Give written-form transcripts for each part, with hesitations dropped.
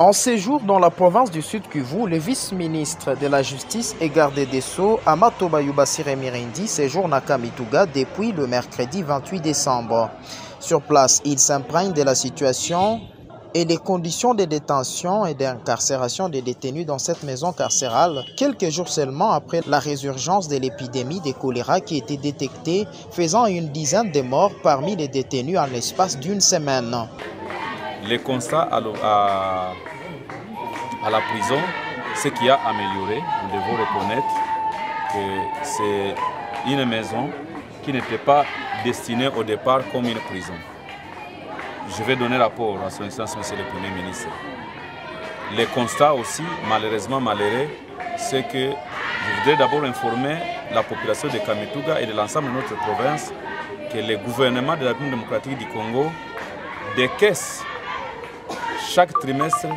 En séjour dans la province du Sud Kivu, le vice-ministre de la Justice et garde des Sceaux, Amato Bayubasire Mirindi, séjourne à Kamituga depuis le mercredi 28 décembre. Sur place, il s'imprègne de la situation et les conditions de détention et d'incarcération des détenus dans cette maison carcérale, quelques jours seulement après la résurgence de l'épidémie de choléra qui était détectée, faisant une dizaine de morts parmi les détenus en l'espace d'une semaine. Les constats à la prison, ce qui a amélioré, nous devons reconnaître que c'est une maison qui n'était pas destinée au départ comme une prison. Je vais donner rapport à son Excellence, Monsieur le Premier ministre. Les constats aussi, malheureusement malheureux, c'est que je voudrais d'abord informer la population de Kamituga et de l'ensemble de notre province que le gouvernement de la République démocratique du Congo décaisse chaque trimestre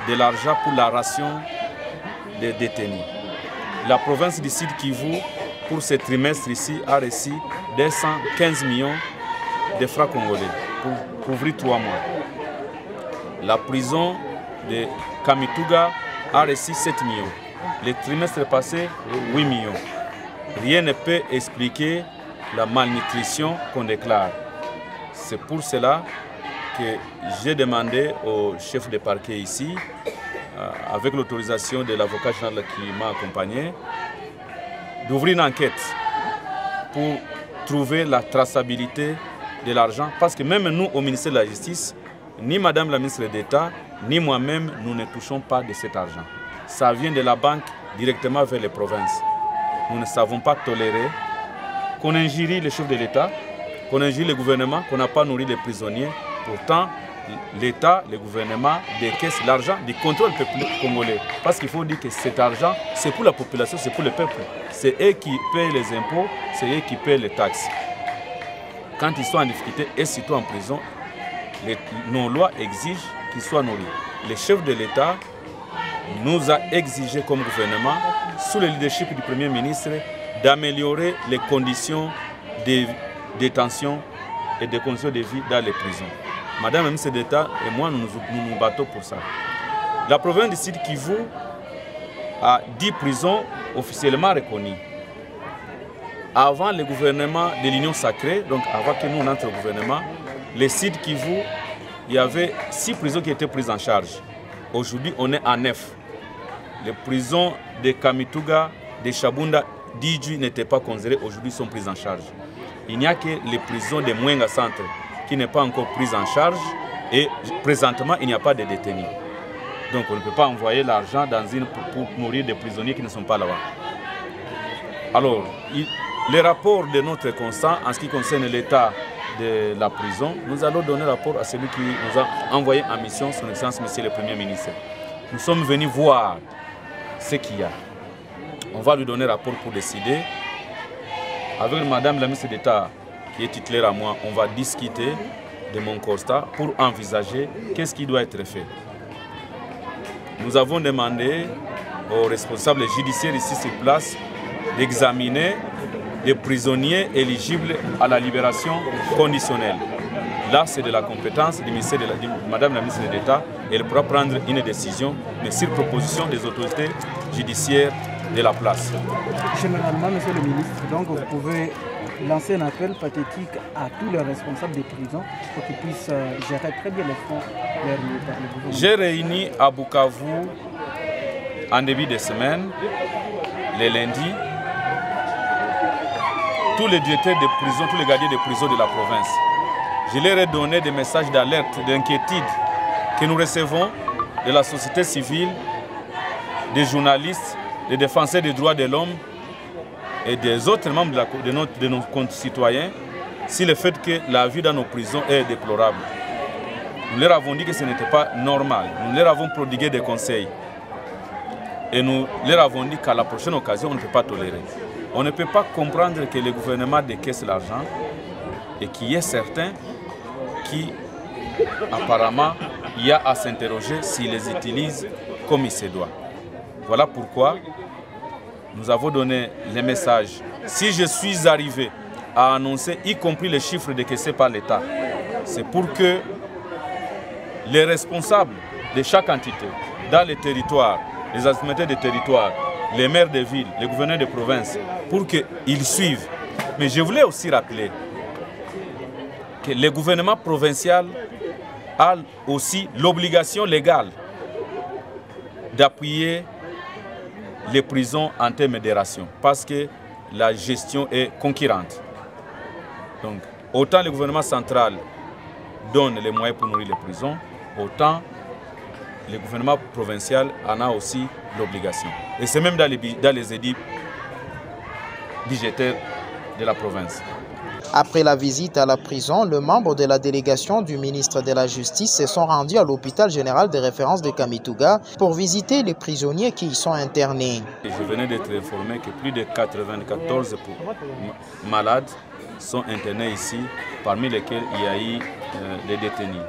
de l'argent pour la ration des détenus. La province du Sud Kivu, pour ce trimestre ici, a reçu 215 millions de francs congolais pour couvrir 3 mois. La prison de Kamituga a reçu 7 millions. Le trimestre passé, 8 millions. Rien ne peut expliquer la malnutrition qu'on déclare. C'est pour cela que j'ai demandé au chef de parquet ici, avec l'autorisation de l'avocat général qui m'a accompagné, d'ouvrir une enquête pour trouver la traçabilité de l'argent. Parce que même nous, au ministère de la Justice, ni Madame la ministre d'État, ni moi-même, nous ne touchons pas de cet argent. Ça vient de la banque directement vers les provinces. Nous ne savons pas tolérer qu'on injurie le chef de l'État, qu'on injurie le gouvernement, qu'on n'a pas nourri les prisonniers. Pourtant, l'État, le gouvernement décaisse l'argent du contrôle peuple congolais. Parce qu'il faut dire que cet argent, c'est pour la population, c'est pour le peuple. C'est eux qui payent les impôts, c'est eux qui payent les taxes. Quand ils sont en difficulté et surtout en prison, nos lois exigent qu'ils soient nourris. Le chef de l'État nous a exigé comme gouvernement, sous le leadership du Premier ministre, d'améliorer les conditions de détention et des conditions de vie dans les prisons. Madame la ministre d'État et moi, nous nous battons pour ça. La province du Sud Kivu a 10 prisons officiellement reconnues. Avant le gouvernement de l'Union sacrée, donc avant que nous on entre au gouvernement, le Sud Kivu, il y avait 6 prisons qui étaient prises en charge. Aujourd'hui, on est à 9. Les prisons de Kamituga, de Chabunda, d'Idju n'étaient pas considérées, aujourd'hui sont prises en charge. Il n'y a que les prisons de Mwenga Centre qui n'est pas encore prise en charge et présentement il n'y a pas de détenus. Donc on ne peut pas envoyer l'argent dans pour nourrir des prisonniers qui ne sont pas là-bas. Alors, les rapports de notre constat en ce qui concerne l'état de la prison, nous allons donner rapport à celui qui nous a envoyé en mission, son Excellence Monsieur le Premier ministre. Nous sommes venus voir ce qu'il y a. On va lui donner rapport pour décider. Avec Madame la ministre d'État qui est titulaire à moi, on va discuter de mon constat pour envisager qu'est-ce qui doit être fait. Nous avons demandé aux responsables judiciaires ici sur place d'examiner les prisonniers éligibles à la libération conditionnelle. Là, c'est de la compétence du ministère de Madame la ministre d'État. Elle pourra prendre une décision, mais sur proposition des autorités judiciaires de la place. Généralement, Monsieur le ministre, donc vous pouvez lancer un appel pathétique à tous les responsables des prisons pour qu'ils puissent gérer très bien les fonds vers le gouvernement. J'ai réuni à Bukavu en début de semaine, les lundis, tous les directeurs de prison, tous les gardiens de prison de la province. Je leur ai donné des messages d'alerte, d'inquiétude que nous recevons de la société civile, des journalistes, des défenseurs des droits de l'homme et des autres membres de nos concitoyens sur le fait que la vie dans nos prisons est déplorable. Nous leur avons dit que ce n'était pas normal. Nous leur avons prodigué des conseils. Et nous leur avons dit qu'à la prochaine occasion, on ne peut pas tolérer. On ne peut pas comprendre que le gouvernement décaisse l'argent et qu'il y ait certains qui, apparemment, il y a à s'interroger s'ils les utilisent comme il se doit. Voilà pourquoi nous avons donné les messages. Si je suis arrivé à annoncer, y compris les chiffres décaissés par l'État, c'est pour que les responsables de chaque entité, dans les territoires, les administrateurs des territoires, les maires de villes, les gouverneurs de province, pour qu'ils suivent. Mais je voulais aussi rappeler que le gouvernement provincial a aussi l'obligation légale d'appuyer les prisons en termes de ration, parce que la gestion est concurrente. Donc, autant le gouvernement central donne les moyens pour nourrir les prisons, autant le gouvernement provincial en a aussi l'obligation. Et c'est même dans les édits budgétaires de la province. Après la visite à la prison, le membre de la délégation du ministre de la Justice se sont rendus à l'hôpital général de référence de Kamituga pour visiter les prisonniers qui y sont internés. Je venais d'être informé que plus de 94 malades sont internés ici, parmi lesquels il y a eu des détenus.